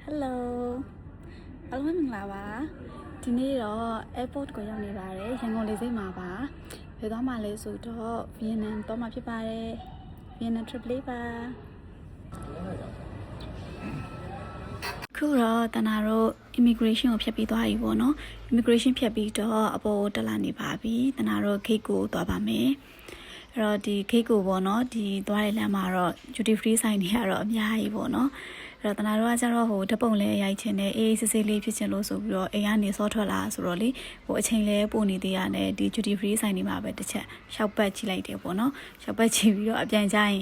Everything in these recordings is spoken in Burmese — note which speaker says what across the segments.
Speaker 1: Hello အားလုံးမင်္ဂလာပါဒီနေ့တော့ airport ကိုရောက်နေပါတယ်ရန်ကုန်လေဆိပ်မှာပါဘယ်သွားမှလဲဆိုတော့ Vietnam တော့မှာဖြစ်ပါတယ် Vietnam trip လေးပါခုတော့တနာတို့ immigration ကိုဖြတ်ပြီးသွားပြီပေါ့နော် immigration ဖြတ်ပြီးတော့အပေါ်တက်လာနေပါပြီတနာတို့ gate ကိုသွားပါမယ်အဲ့တော့ဒီ gate ကိုပေါ့နော်ဒီသွားတဲ့လမ်းမှာတော့ duty free ဆိုင်တွေကတော့အများကြီးပေါ့နော်အဲ့တော့တနာတို့ကကျတော့ဟိုဓပုံလေးရိုက်ချင်တယ်အေးစစ်စစ်လေးဖြစ်ချင်လို့ဆိုပြီးတော့အိမ်ကနေစောထွက်လာဆိုတော့လေဟိုအချိန်လေးပို့နေသေးရတယ်ဒီ duty free ဆိုင်တွေမှာပဲတစ်ချက်ရှောက်ပတ်ကြည့်လိုက်တယ်ပေါ့နော်ရှောက်ပတ်ကြည့်ပြီးတော့အပြန်ကြရင်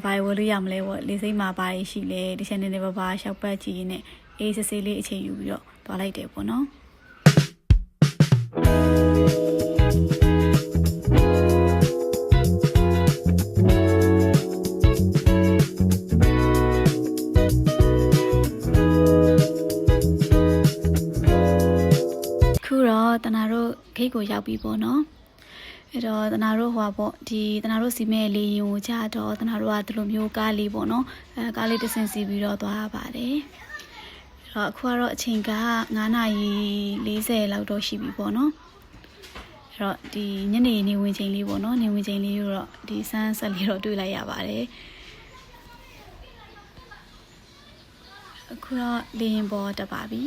Speaker 1: ဘာဝယ်လို့ရမလဲပေါ့လေစိတ်မှာပါရှိလေဒီချက်နေနေပါရှောက်ပတ်ကြည့်နေအေးစစ်စစ်လေးအချိန်ယူပြီးတော့သွားလိုက်တယ်ပေါ့နော်တနာတို့ဂိတ်ကိုရောက်ပြီပေါ့နော်အဲ့တော့တနာတို့ဟိုပေါ့ဒီတနာတို့စီမဲလေးရင်ကိုကြာတော့တနာတို့ကဒီလိုမျိုးကားလေးပေါ့နော်ကားလေးတစ်ဆင့်စီပြီးတော့သွားပါတယ်အဲ့တော့အခုကတော့အချိန်က9:40လောက်တော့ရှိပြီပေါ့နော်အဲ့တော့ဒီညနေနေဝင်ချိန်လေးပေါ့နော်နေဝင်ချိန်လေးတော့ဒီဆန်းဆက်လေးတော့တွေ့လိုက်ရပါတယ်အခုတော့လေရင်ပေါ်တက်ပါပြီ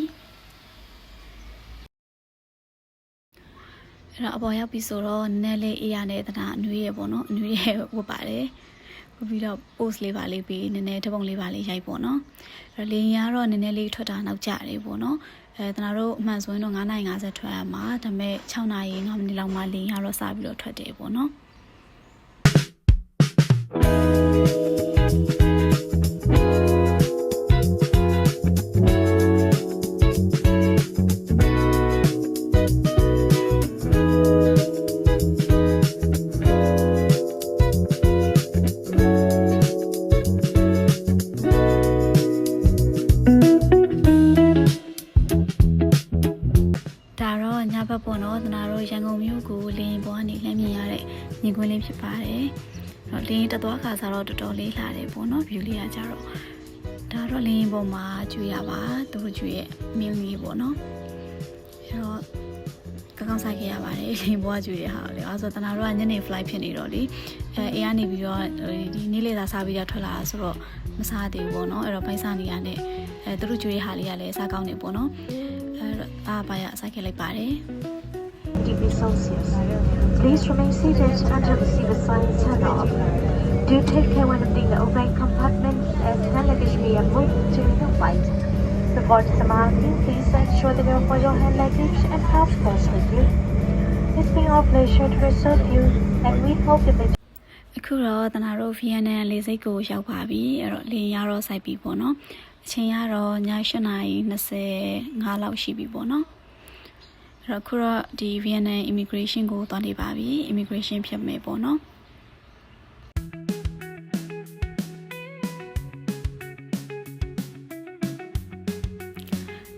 Speaker 1: အဲ့တော့အပေါ်ရောက်ပြီဆိုတော့နည်းနည်းလေးအေးရနဲ့တနာအနွေးရပေါ့နော်အနွေးရဝတ်ပါတယ်ဝတ်ပြီးတော့ post လေးပါလေးပြီးနည်းနည်းဓပုံလေးပါလေးရိုက်ပေါ့နော်အဲ့တော့လေရင်ကတော့နည်းနည်းလေးထွက်တာနောက်ကျတယ်ပေါ့နော်တနာတို့အမှန်ဆိုရင်တော့9:50ထွက်ရမှာဒါပေမဲ့6:05မိနစ်လောက်မှလေရင်ကတော့စပြီးတော့ထွက်တယ်ပေါ့နော်ပေါ့နော်တနာတို့ရန်ကုန်မြို့ကိုလင်းပေါ်ကနေလမ်းမြင်ရတဲ့မြင်ကွင်းလေးဖြစ်ပါတယ်။အဲ့တော့လင်းတက်သွားခါစားတော့တော်တော်လေးလှတယ်ပေါ့နော် view လေးကကြတော့ဒါတော့လင်းပေါ်မှာကျွေးရပါသူတို့ကျွေးရဲ့မြင်းကြီးပေါ့နော်။အဲ့တော့ကောင်းစားခဲ့ရပါတယ်လင်းပေါ်ကကျွေးတဲ့ဟာလေအဲ့ဆိုတနာတို့ကညနေ flight ဖြစ်နေတော့လေအေးကနေပြီးတော့ဒီနေ့လေသာစားပြီးတော့ထွက်လာဆိုတော့မစားသေးဘူးပေါ့နော်အဲ့တော့ပိုင်းစားနေရတဲ့သူတို့ကျွေးတဲ့ဟာလေးကလည်းစားကောင်းနေပေါ့နော်အဲ့တော့ဘာရစားခဲ့လိုက်ပါတယ်
Speaker 2: degrees Celsius. Please remain seated until the seat signs turn off. Do take care when emptying the overhead compartment as hand luggage may have moved during the flight. Before disembarking, please ensure that you have your hand luggage and passports with you. It's been our pleasure to serve you, and we hope you may.
Speaker 1: အခုတော့တနာတို့ Vietnam လေဆိပ်ကိုရောက်ပါပြီအဲ့တော့လေယာဉ်ရတော့စိုက်ပြီပေါ့နော်အချိန်ကတော့ည8:25လောက်ရှိပြီပေါ့နော်အဲ့တော့ခုတော့ဒီ Vietnam immigration ကိုသွားနေပါပြီ immigration ဖြတ်မယ်ပေါ့နော်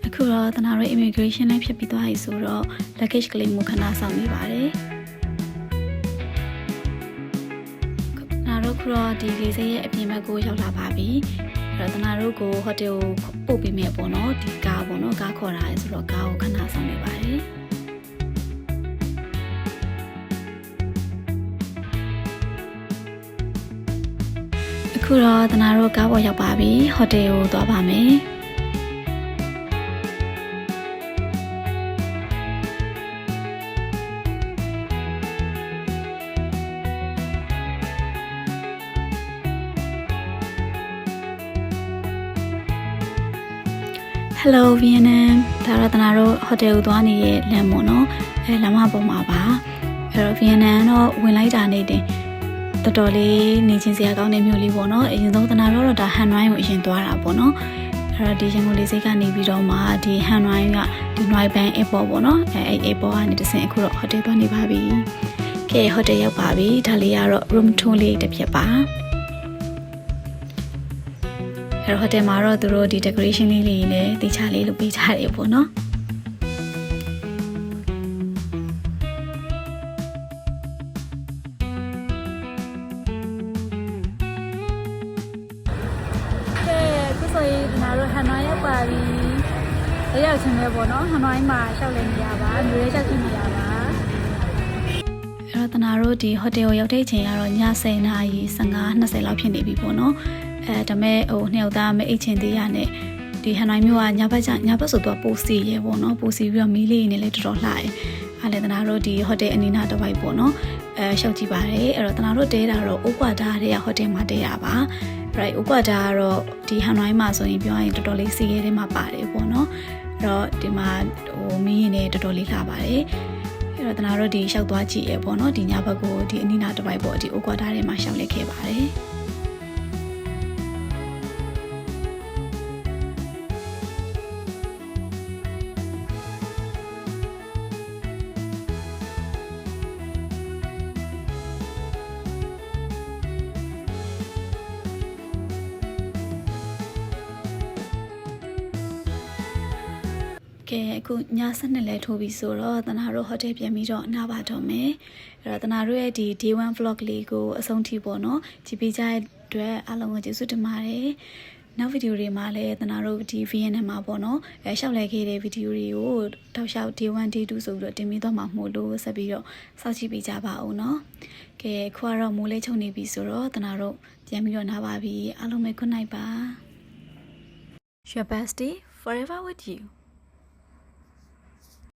Speaker 1: အခုတော့တနာတို့ immigration နဲ့ဖြတ်ပြီးသွားပြီဆိုတော့ luggage ကလေးကိုခဏဆောင်နေပါတယ်ခုတော့ဒီလေဆိပ်ရဲ့အပြင်ဘက်ကိုရောက်လာပါပြီအဲ့တော့တနာတို့ကိုဟိုတယ်ကိုပို့ပေးမယ်ပေါ့နော်ဒီကားပေါ့နော်ကားခေါ်တာလေဆိုတော့ကားကိုခဏဆောင်နေပါတယ်အခုတော့တနာတို့ကားပေါ်ရောက်ပါပြီဟိုတယ်ကိုသွားပါမယ်Hello Vietnam ဒါတော့တနာတို့ဟိုတယ်ကိုသွားနေတဲ့လမ်းပေါ့နော်လမ်းမပေါ်မှာပါအဲ့တော့ Vietnam တော့ဝင်လိုက်တာနေတယ်တော်တော်လေးနေချင်းစရာကောင်းတဲ့မြို့လေးပေါ့နော်အရင်ဆုံးတနာတို့တော့ဒါ Hanoi ကိုအရင်သွားတာပေါ့နော်အဲ့တော့ဒီရန်ကုန်လေဆိပ်ကနေပြီးတော့မှဒီ Hanoi ကဒီ Noi Ban Airport ပေါ့နော်အဲ့ Airport ကနေတဆင့်အခုတော့ဟိုတယ်သွားနေပါပြီကဲဟိုတယ်ရောက်ပါပြီဒါလေးကတော့ room tour လေးတစ်ပြက်ပါအဲ့တော့ဟိုတယ်မှာတော့သူတို့ဒီ decoration လေးတွေလည်းတခြားလေးလုပ်ပေးထားတယ်ပေါ့နော်ကဲခုဆိုရင်ဒီနာတို့ ဟန်နွိုင်းရောက်ပါပြီ။အဲ့ရောက်ချင်းပဲပေါ့နော်ဟန်နွိုင်းမှာရှောက်လည်နေရပါမျိုးရဲချက်ကြည့်နေရပါ။အဲ့တော့တနာတို့ဒီဟိုတယ်ကိုရောက်တဲ့ချိန်ကတော့ည10:15 20လောက်ဖြစ်နေပြီပေါ့နော်။ဒါမဲ့ဟိုနှစ်ယောက်သားမဲ့အိတ်ချင်းသေးရနဲ့ဒီဟန်နွိုင်းမျိုးကညဘက်ဆိုတော့ပိုစီရဲပေါ့နော်ပိုစီပြီးတော့မီးလေးနေလည်းတော်တော်လှတယ်။အဲ့လေတနာတို့ဒီဟိုတယ်အနီးနားတစ်ဝိုက်ပေါ့နော်ရှောက်ကြည့်ပါတယ်အဲ့တော့တနာတို့တဲတာတော့အိုကွာတာတဲ့ဟိုတယ်မှာတဲတာပါ right အိုကွာတာကတော့ဒီဟန်နွိုင်းမှာဆိုရင်ပြောရရင်တော်တော်လေးစီရဲထဲမှာပါတယ်ပေါ့နော်အဲ့တော့ဒီမှာဟိုမီးရင်လည်းတော်တော်လေးလှပါတယ်အဲ့တော့တနာတို့ဒီရှောက်သွားကြည့်ရပေါ့နော်ဒီညဘက်ကိုဒီအနီးနားတစ်ဝိုက်ပေါ့ဒီအိုကွာတာထဲမှာရှောက်လက်ခဲ့ပါတယ်ကဲအခုည7:00လဲထိုးပြီဆိုတော့တနာတို့ဟိုတယ်ပြန်ပြီးတော့နားပါတော့မယ်အဲ့တော့တနာတို့ရဲ့ဒီ day 1 vlog လေးကိုအဆုံးထိပေါ့နော်ကြည့်ပေးကြတဲ့အတွက်အားလုံးကိုကျေးဇူးတင်ပါတယ်နောက်ဗီဒီယိုတွေမှာလည်းတနာတို့ဒီ VN မှာပေါ့နော်ရှောက်လဲခဲ့တဲ့ဗီဒီယိုတွေကိုတောက်လျှောက် day 1 day 2ဆိုပြီးတော့တင်ပြီးတော့မှမို့လို့ဆက်ပြီးတော့စောင့်ကြည့်ပေးကြပါဦးနော်ကဲခုကတော့မိုးလေးချုံနေပြီဆိုတော့တနာတို့ပြန်ပြီးတော့နားပါပြီအားလုံးပဲ good night ပါ Your bestie forever with you